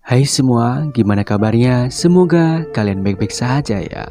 Hai semua, gimana kabarnya? Semoga kalian baik-baik saja ya.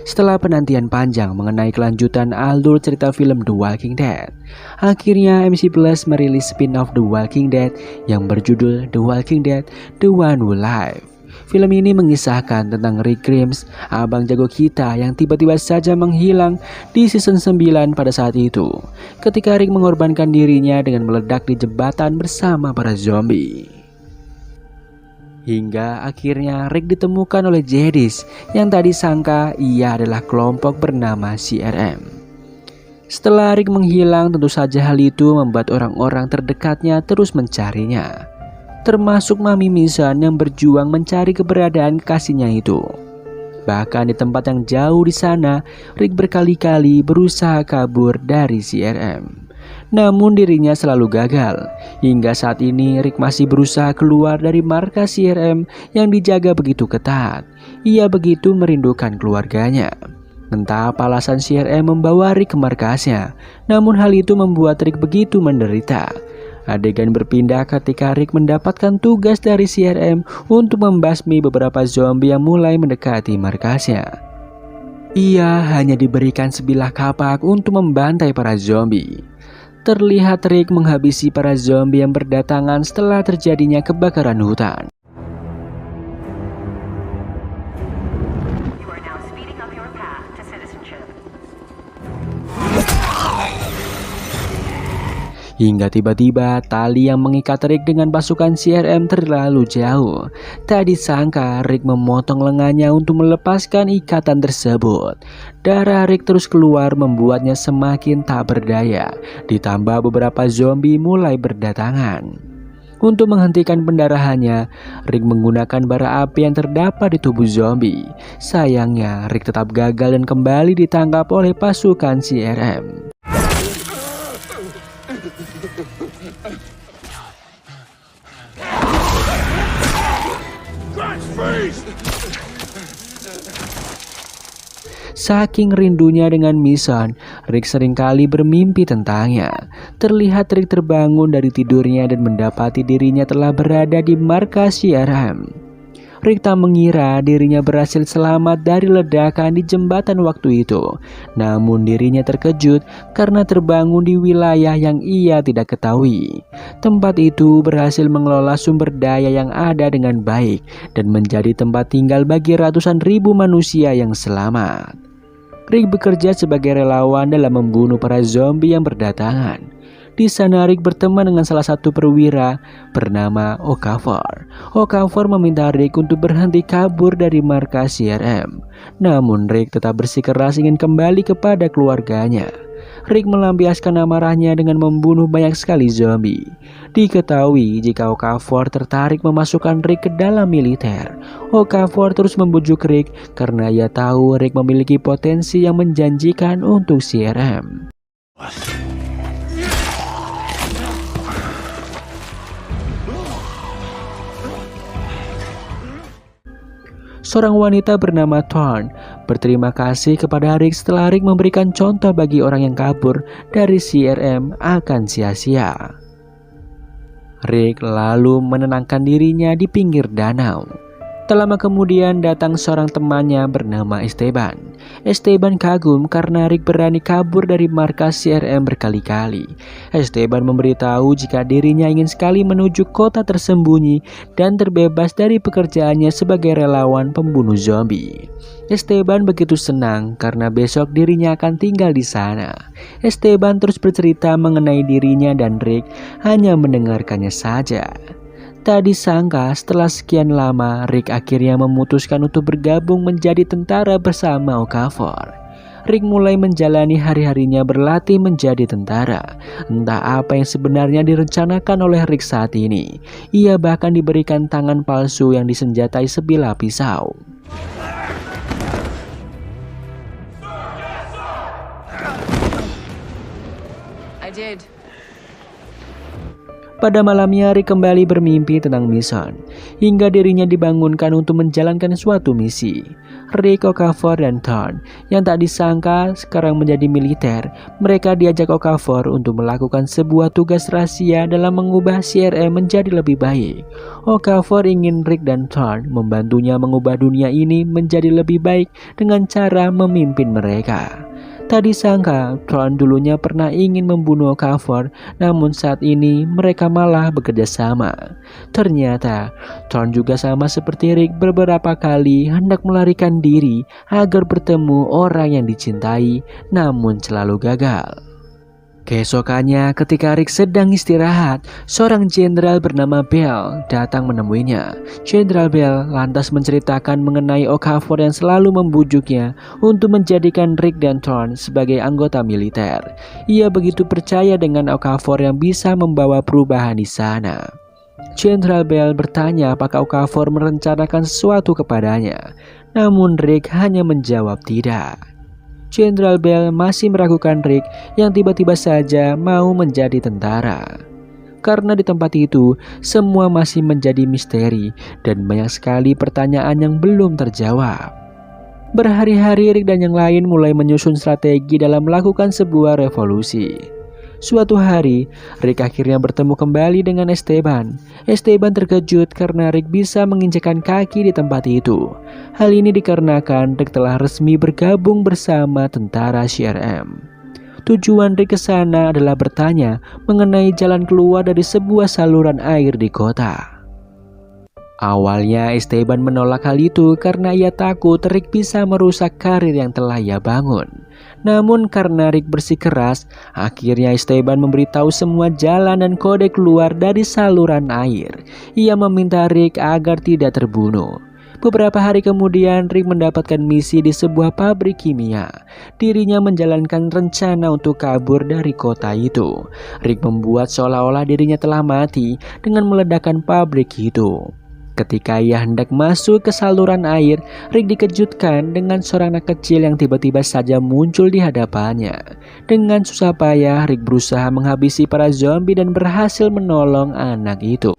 Setelah penantian panjang mengenai kelanjutan alur cerita film The Walking Dead, akhirnya MC Plus merilis spin-off The Walking Dead yang berjudul The Walking Dead: The One Who Live. Film ini mengisahkan tentang Rick Grimes, abang jago kita yang tiba-tiba saja menghilang di season 9 pada saat itu, ketika Rick mengorbankan dirinya dengan meledak di jembatan bersama para zombie. Hingga akhirnya Rick ditemukan oleh Jedis yang tadi sangka ia adalah kelompok bernama CRM. Setelah Rick menghilang, tentu saja hal itu membuat orang-orang terdekatnya terus mencarinya, termasuk Mami Misan yang berjuang mencari keberadaan kekasihnya itu. Bahkan di tempat yang jauh di sana, Rick berkali-kali berusaha kabur dari CRM. Namun dirinya selalu gagal. Hingga saat ini Rick masih berusaha keluar dari markas CRM yang dijaga begitu ketat. Ia begitu merindukan keluarganya. Entah apa alasan CRM membawa Rick ke markasnya, namun hal itu membuat Rick begitu menderita. Adegan berpindah ketika Rick mendapatkan tugas dari CRM untuk membasmi beberapa zombie yang mulai mendekati markasnya. Ia hanya diberikan sebilah kapak untuk membantai para zombie. Terlihat Rick menghabisi para zombie yang berdatangan setelah terjadinya kebakaran hutan. Hingga tiba-tiba tali yang mengikat Rick dengan pasukan CRM terlalu jauh. Tak disangka Rick memotong lengannya untuk melepaskan ikatan tersebut. Darah Rick terus keluar membuatnya semakin tak berdaya. Ditambah beberapa zombie mulai berdatangan. Untuk menghentikan pendarahannya, Rick menggunakan bara api yang terdapat di tubuh zombie. Sayangnya Rick tetap gagal dan kembali ditangkap oleh pasukan CRM. Saking rindunya dengan Misan, Rick seringkali bermimpi tentangnya. Terlihat Rick terbangun dari tidurnya dan mendapati dirinya telah berada di markas CRM. Rick tak mengira dirinya berhasil selamat dari ledakan di jembatan waktu itu. Namun dirinya terkejut karena terbangun di wilayah yang ia tidak ketahui. Tempat itu berhasil mengelola sumber daya yang ada dengan baik dan menjadi tempat tinggal bagi ratusan ribu manusia yang selamat. Rick bekerja sebagai relawan dalam membunuh para zombie yang berdatangan. Di sana Rick berteman dengan salah satu perwira bernama Okafor. Okafor meminta Rick untuk berhenti kabur dari markas CRM. Namun Rick tetap bersikeras ingin kembali kepada keluarganya. Rick melampiaskan amarahnya dengan membunuh banyak sekali zombie. Diketahui jika Okafor tertarik memasukkan Rick ke dalam militer. Okafor terus membujuk Rick karena ia tahu Rick memiliki potensi yang menjanjikan untuk CRM. Seorang wanita bernama Thorn berterima kasih kepada Rick setelah Rick memberikan contoh bagi orang yang kabur dari CRM akan sia-sia. Rick lalu menenangkan dirinya di pinggir danau. Tak lama kemudian datang seorang temannya bernama Esteban. Esteban kagum karena Rick berani kabur dari markas CRM berkali-kali. Esteban memberitahu jika dirinya ingin sekali menuju kota tersembunyi dan terbebas dari pekerjaannya sebagai relawan pembunuh zombie. Esteban begitu senang karena besok dirinya akan tinggal di sana. Esteban terus bercerita mengenai dirinya dan Rick hanya mendengarkannya saja. Tak disangka setelah sekian lama Rick akhirnya memutuskan untuk bergabung menjadi tentara bersama Okafor. Rick mulai menjalani hari-harinya berlatih menjadi tentara. Entah apa yang sebenarnya direncanakan oleh Rick saat ini. Ia bahkan diberikan tangan palsu yang disenjatai sebilah pisau. Pada malamnya Rick kembali bermimpi tentang Mason, hingga dirinya dibangunkan untuk menjalankan suatu misi. Rick, Okafor, dan Thorn yang tak disangka sekarang menjadi militer, mereka diajak Okafor untuk melakukan sebuah tugas rahasia dalam mengubah CRM menjadi lebih baik. Okafor ingin Rick dan Thorn membantunya mengubah dunia ini menjadi lebih baik dengan cara memimpin mereka. Tak disangka, Thorn dulunya pernah ingin membunuh Okafor, namun saat ini mereka malah bekerja sama. Ternyata, Thorn juga sama seperti Rick beberapa kali hendak melarikan diri agar bertemu orang yang dicintai, namun selalu gagal. Keesokannya ketika Rick sedang istirahat, seorang jenderal bernama Bell datang menemuinya. Jenderal Bell lantas menceritakan mengenai Okafor yang selalu membujuknya untuk menjadikan Rick dan Thorn sebagai anggota militer. Ia begitu percaya dengan Okafor yang bisa membawa perubahan di sana. Jenderal Bell bertanya apakah Okafor merencanakan sesuatu kepadanya, namun Rick hanya menjawab tidak. Jenderal Bell masih meragukan Rick yang tiba-tiba saja mau menjadi tentara. Karena di tempat itu semua masih menjadi misteri dan banyak sekali pertanyaan yang belum terjawab. Berhari-hari Rick dan yang lain mulai menyusun strategi dalam melakukan sebuah revolusi. Suatu hari, Rick akhirnya bertemu kembali dengan Esteban. Esteban terkejut karena Rick bisa menginjakan kaki di tempat itu. Hal ini dikarenakan Rick telah resmi bergabung bersama tentara CRM. Tujuan Rick ke sana adalah bertanya mengenai jalan keluar dari sebuah saluran air di kota. Awalnya Esteban menolak hal itu karena ia takut Rick bisa merusak karir yang telah ia bangun. Namun karena Rick bersikeras, akhirnya Esteban memberitahu semua jalan dan kode keluar dari saluran air. Ia meminta Rick agar tidak terbunuh. Beberapa hari kemudian Rick mendapatkan misi di sebuah pabrik kimia. Dirinya menjalankan rencana untuk kabur dari kota itu. Rick membuat seolah-olah dirinya telah mati dengan meledakkan pabrik itu. Ketika ia hendak masuk ke saluran air, Rick dikejutkan dengan seorang anak kecil yang tiba-tiba saja muncul di hadapannya. Dengan susah payah, Rick berusaha menghabisi para zombie dan berhasil menolong anak itu.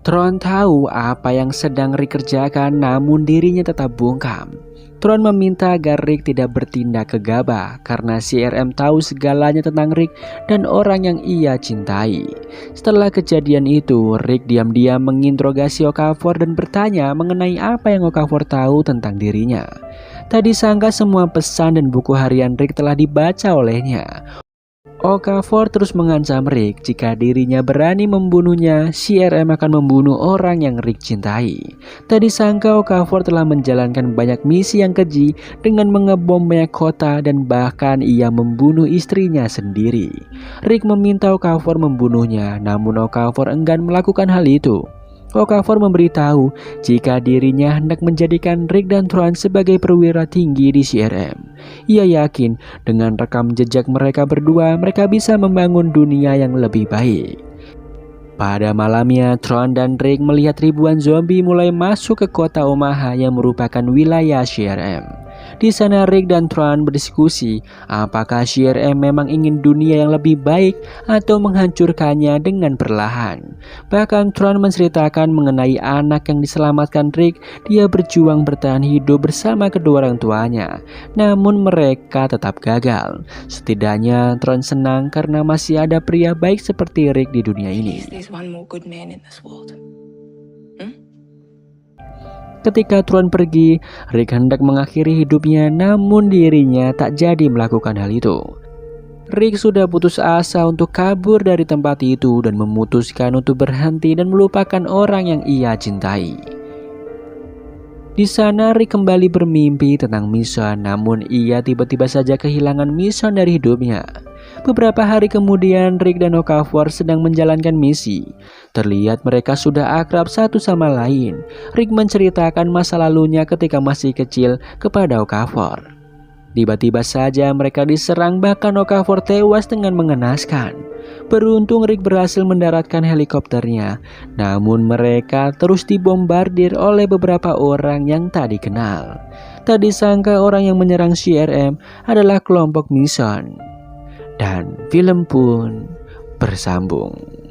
Thorn tahu apa yang sedang Rick kerjakan, namun dirinya tetap bungkam. Thorn meminta agar Rick tidak bertindak gegabah karena CRM tahu segalanya tentang Rick dan orang yang ia cintai. Setelah kejadian itu, Rick diam-diam menginterogasi Okafor dan bertanya mengenai apa yang Okafor tahu tentang dirinya. Tak disangka semua pesan dan buku harian Rick telah dibaca olehnya. Okafor terus mengancam Rick jika dirinya berani membunuhnya, CRM akan membunuh orang yang Rick cintai. Tak disangka Okafor telah menjalankan banyak misi yang keji dengan mengebom banyak kota dan bahkan ia membunuh istrinya sendiri. Rick meminta Okafor membunuhnya, namun Okafor enggan melakukan hal itu. Okafor memberitahu jika dirinya hendak menjadikan Rick dan Thorn sebagai perwira tinggi di CRM. Ia yakin dengan rekam jejak mereka berdua, mereka bisa membangun dunia yang lebih baik. Pada malamnya, Thorn dan Rick melihat ribuan zombie mulai masuk ke kota Omaha yang merupakan wilayah CRM. Di sana Rick dan Thorn berdiskusi apakah CRM memang ingin dunia yang lebih baik atau menghancurkannya dengan perlahan. Bahkan Thorn menceritakan mengenai anak yang diselamatkan Rick. Dia berjuang bertahan hidup bersama kedua orang tuanya, namun mereka tetap gagal. Setidaknya Thorn senang karena masih ada pria baik seperti Rick di dunia ini. Ketika Thorn pergi, Rick hendak mengakhiri hidupnya, namun dirinya tak jadi melakukan hal itu. Rick sudah putus asa untuk kabur dari tempat itu dan memutuskan untuk berhenti dan melupakan orang yang ia cintai. Di sana Rick kembali bermimpi tentang Mason, namun ia tiba-tiba saja kehilangan Mason dari hidupnya. Beberapa hari kemudian Rick dan Okafor sedang menjalankan misi. Terlihat mereka sudah akrab satu sama lain. Rick menceritakan masa lalunya ketika masih kecil kepada Okafor. Tiba-tiba saja mereka diserang, bahkan Okafor tewas dengan mengenaskan. Beruntung Rick berhasil mendaratkan helikopternya, namun mereka terus dibombardir oleh beberapa orang yang tak dikenal. Tak disangka orang yang menyerang CRM adalah kelompok Mission. Dan film pun bersambung.